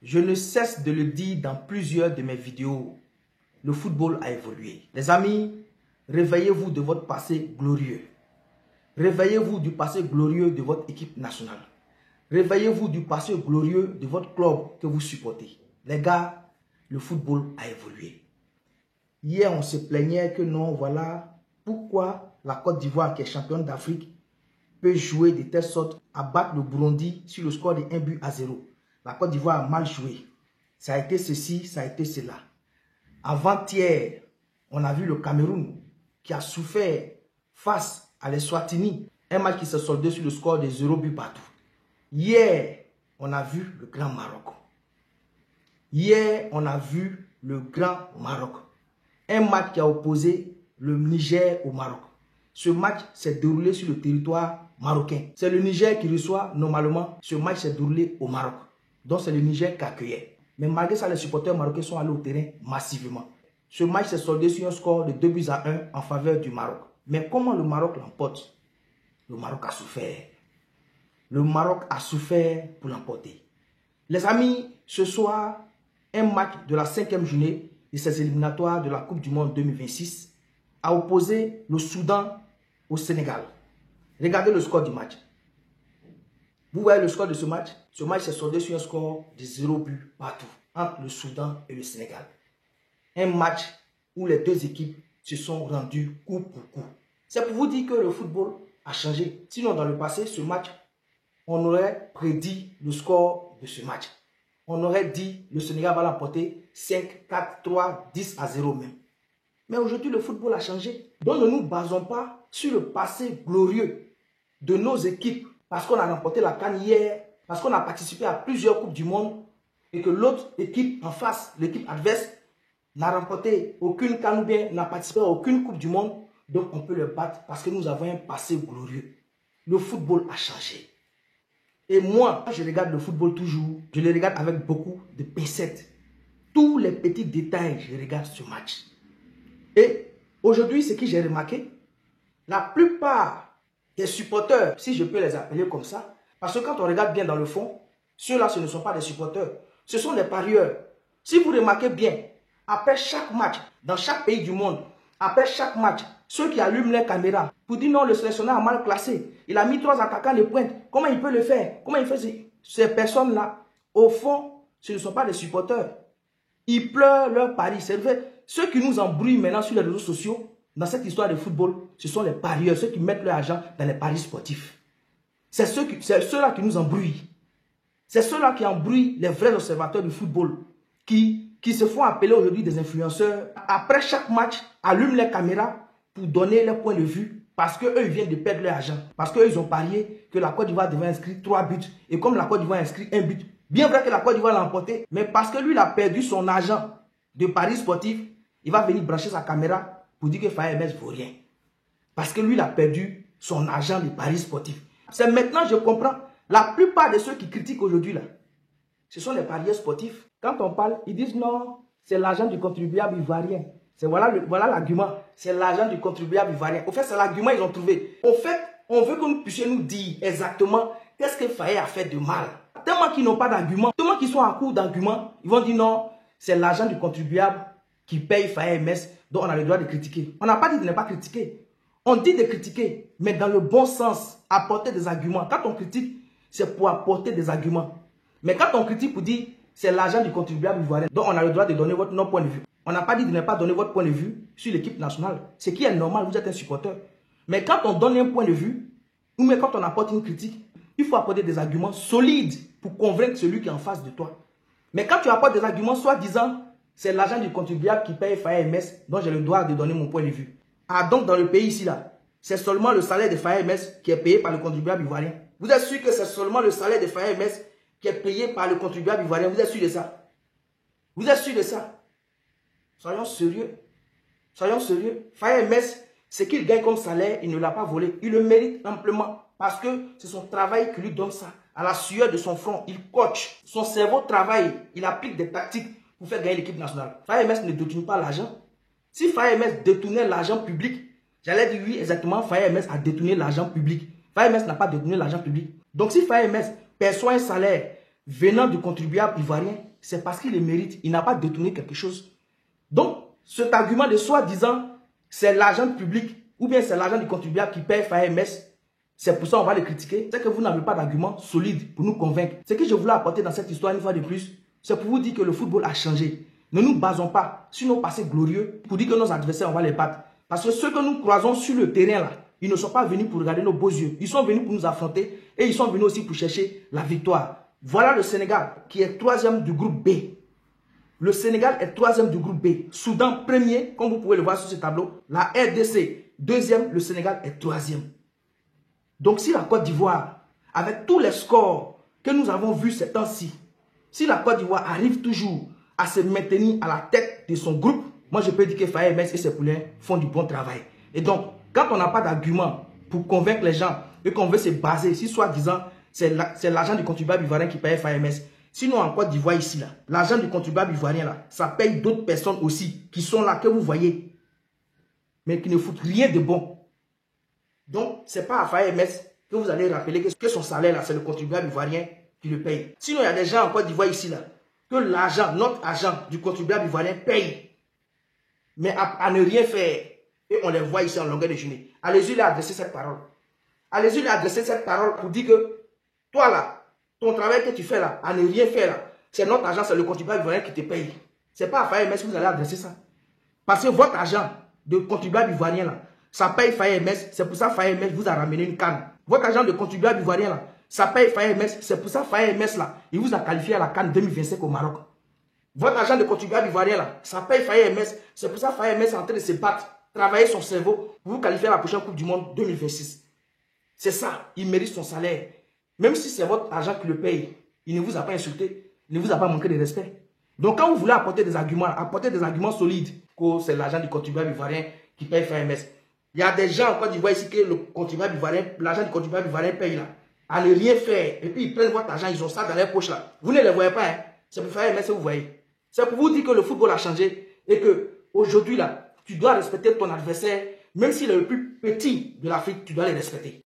Je ne cesse de le dire dans plusieurs de mes vidéos. Le football a évolué. Les amis, réveillez-vous de votre passé glorieux. Réveillez-vous du passé glorieux de votre équipe nationale. Réveillez-vous du passé glorieux de votre club que vous supportez. Les gars, le football a évolué. Hier, on se plaignait que non, voilà pourquoi la Côte d'Ivoire, qui est championne d'Afrique, peut jouer de telle sorte à battre le Burundi sur le score de 1-0. La Côte d'Ivoire a mal joué. Ça a été ceci, ça a été cela. Avant-hier, on a vu le Cameroun qui a souffert face à l'Eswatini. Un match qui s'est soldé sur le score de 0 but partout. Hier, on a vu le Grand Maroc. Hier, on a vu le Grand Maroc. Un match qui a opposé le Niger au Maroc. Ce match s'est déroulé sur le territoire marocain. C'est le Niger qui reçoit normalement. Ce match s'est déroulé au Maroc. Donc c'est le Niger qui accueillait. Mais malgré ça, les supporters marocains sont allés au terrain massivement. Ce match s'est soldé sur un score de 2-1 en faveur du Maroc. Mais comment le Maroc l'emporte? Le Maroc a souffert. Le Maroc a souffert pour l'emporter. Les amis, ce soir, un match de la 5e journée de ces éliminatoires de la Coupe du Monde 2026 a opposé le Soudan au Sénégal. Regardez le score du match. Vous voyez le score de ce match? Ce match s'est soldé sur un score de 0 but partout entre le Soudan et le Sénégal. Un match où les deux équipes se sont rendues coup pour coup. C'est pour vous dire que le football a changé. Sinon, dans le passé, ce match, on aurait prédit le score de ce match. On aurait dit le Sénégal va l'emporter 5, 4, 3, 10-0 même. Mais aujourd'hui, le football a changé. Donc ne nous basons pas sur le passé glorieux de nos équipes parce qu'on a remporté la CAN hier, parce qu'on a participé à plusieurs Coupes du Monde et que l'autre équipe en face, l'équipe adverse, n'a remporté aucune CAN ou bien n'a participé à aucune Coupe du Monde. Donc on peut le battre parce que nous avons un passé glorieux. Le football a changé. Et moi, quand je regarde le football toujours, je le regarde avec beaucoup de pincettes. Tous les petits détails, je regarde ce match. Et aujourd'hui, ce que j'ai remarqué, la plupart des supporters, si je peux les appeler comme ça, parce que quand on regarde bien dans le fond, ceux-là, ce ne sont pas des supporters, ce sont des parieurs. Si vous remarquez bien, après chaque match, dans chaque pays du monde, après chaque match, ceux qui allument les caméras pour dire non, le sélectionneur a mal classé, il a mis 3 attaquants de pointe, comment il peut le faire? Comment il fait? Ces personnes-là, au fond, ce ne sont pas des supporters. Ils pleurent leur pari. C'est vrai. Ceux qui nous embrouillent maintenant sur les réseaux sociaux, dans cette histoire de football, ce sont les parieurs, ceux qui mettent leur argent dans les paris sportifs. C'est ceux-là qui nous embrouillent. C'est ceux-là qui embrouillent les vrais observateurs du football, qui se font appeler aujourd'hui des influenceurs. Après chaque match, allument les caméras pour donner leur point de vue, parce qu'eux, ils viennent de perdre leur argent. Parce qu'eux, ils ont parié que la Côte d'Ivoire devait inscrire 3 buts. Et comme la Côte d'Ivoire inscrit 1 but, bien vrai que la Côte d'Ivoire l'a emporté, mais parce que lui, il a perdu son argent de paris sportif, il va venir brancher sa caméra pour dire que Faye MS vaut rien. Parce que lui, il a perdu son argent de paris sportif. C'est maintenant, je comprends, la plupart de ceux qui critiquent aujourd'hui, là, ce sont les parieurs sportifs. Quand on parle, ils disent non, c'est l'argent du contribuable ivoirien. Voilà l'argument, c'est l'argent du contribuable ivoirien. Au fait, c'est l'argument qu'ils ont trouvé. Au fait, on veut que vous puissiez nous dire exactement qu'est-ce que Faye a fait de mal. Tellement qu'ils n'ont pas d'argument, tellement qu'ils sont à court d'arguments, ils vont dire non, c'est l'argent du contribuable qui paye Faye MS, donc on a le droit de critiquer. On n'a pas dit de ne pas critiquer. On dit de critiquer, mais dans le bon sens, apporter des arguments. Quand on critique, c'est pour apporter des arguments. Mais quand on critique pour dire c'est l'argent du contribuable ivoirien, donc on a le droit de donner notre point de vue. On n'a pas dit de ne pas donner votre point de vue sur l'équipe nationale. Ce qui est normal, vous êtes un supporter. Mais quand on donne un point de vue, ou même quand on apporte une critique, il faut apporter des arguments solides pour convaincre celui qui est en face de toi. Mais quand tu apportes des arguments soi-disant, c'est l'argent du contribuable qui paye Faye MS, donc j'ai le droit de donner mon point de vue. Ah, donc dans le pays ici, là, c'est seulement le salaire de Faye MS qui est payé par le contribuable ivoirien. Vous êtes sûr que c'est seulement le salaire de Faye MS qui est payé par le contribuable ivoirien? Vous êtes sûr de ça? Vous êtes sûr de ça? Soyons sérieux. Soyons sérieux. Faye MS, ce qu'il gagne comme salaire, il ne l'a pas volé. Il le mérite amplement parce que c'est son travail qui lui donne ça. À la sueur de son front, il coach. Son cerveau travaille. Il applique des tactiques pour faire gagner l'équipe nationale. Faye MS ne détourne pas l'argent. Si Faye MS détournait l'argent public, j'allais dire oui, exactement, Faye MS a détourné l'argent public. Faye MS n'a pas détourné l'argent public. Donc si Faye MS perçoit un salaire venant du contribuable ivoirien, c'est parce qu'il le mérite. Il n'a pas détourné quelque chose. Donc, cet argument de soi-disant, c'est l'argent public ou bien c'est l'argent du contribuable qui paye FAMS, c'est pour ça qu'on va le critiquer. C'est que vous n'avez pas d'argument solide pour nous convaincre. Ce que je voulais apporter dans cette histoire une fois de plus, c'est pour vous dire que le football a changé. Ne nous basons pas sur nos passés glorieux pour dire que nos adversaires, on va les battre. Parce que ceux que nous croisons sur le terrain, là, ils ne sont pas venus pour regarder nos beaux yeux. Ils sont venus pour nous affronter et ils sont venus aussi pour chercher la victoire. Voilà le Sénégal qui est 3e du groupe B. Le Sénégal est 3e du groupe B. Soudan, 1er, comme vous pouvez le voir sur ce tableau. La RDC, 2e. Le Sénégal est 3e. Donc si la Côte d'Ivoire, avec tous les scores que nous avons vus ces temps-ci, si la Côte d'Ivoire arrive toujours à se maintenir à la tête de son groupe, moi je peux dire que FAMS et ses poulains font du bon travail. Et donc, quand on n'a pas d'argument pour convaincre les gens et qu'on veut se baser, si soi-disant c'est l'argent du contribuable ivoirien qui paye FAMS, sinon en Côte d'Ivoire ici, là, l'argent du contribuable ivoirien, là, ça paye d'autres personnes aussi qui sont là, que vous voyez, mais qui ne foutent rien de bon. Donc, ce n'est pas à FAMS que vous allez rappeler que son salaire, là, c'est le contribuable ivoirien qui le paye. Sinon, il y a des gens en Côte d'Ivoire ici, là, que l'argent, notre argent du contribuable ivoirien paye, mais à ne rien faire. Et on les voit ici en longueur de journée. Allez-y lui adresser cette parole. Allez-y lui adresser cette parole pour dire que toi là, ton travail que tu fais là, à ne rien faire là, c'est notre argent, c'est le contribuable ivoirien qui te paye. Ce n'est pas à FAMS que vous allez adresser ça. Parce que votre argent de contribuable ivoirien là, ça paye FAMS, c'est pour ça FAMS vous a ramené une canne. Votre argent de contribuable ivoirien là, ça paye FAMS, c'est pour ça FAMS là, il vous a qualifié à la canne 2025 au Maroc. Votre argent de contribuable ivoirien là, ça paye FAMS, c'est pour ça FAMS est en train de se battre, travailler son cerveau pour vous qualifier à la prochaine Coupe du Monde 2026. C'est ça, il mérite son salaire. Même si c'est votre argent qui le paye, il ne vous a pas insulté, il ne vous a pas manqué de respect. Donc quand vous voulez apporter des arguments solides, que c'est l'argent du contribuable ivoirien qui paye FAMS. Il y a des gens en Côte d'Ivoire ici que le contribuable ivoirien, l'argent du contribuable ivoirien paye là, à ne rien faire. Et puis ils prennent votre argent, ils ont ça dans leur poche là. Vous ne les voyez pas, hein? C'est pour FAMS que vous voyez. C'est pour vous dire que le football a changé et que aujourd'hui là, tu dois respecter ton adversaire, même s'il est le plus petit de l'Afrique, tu dois le respecter.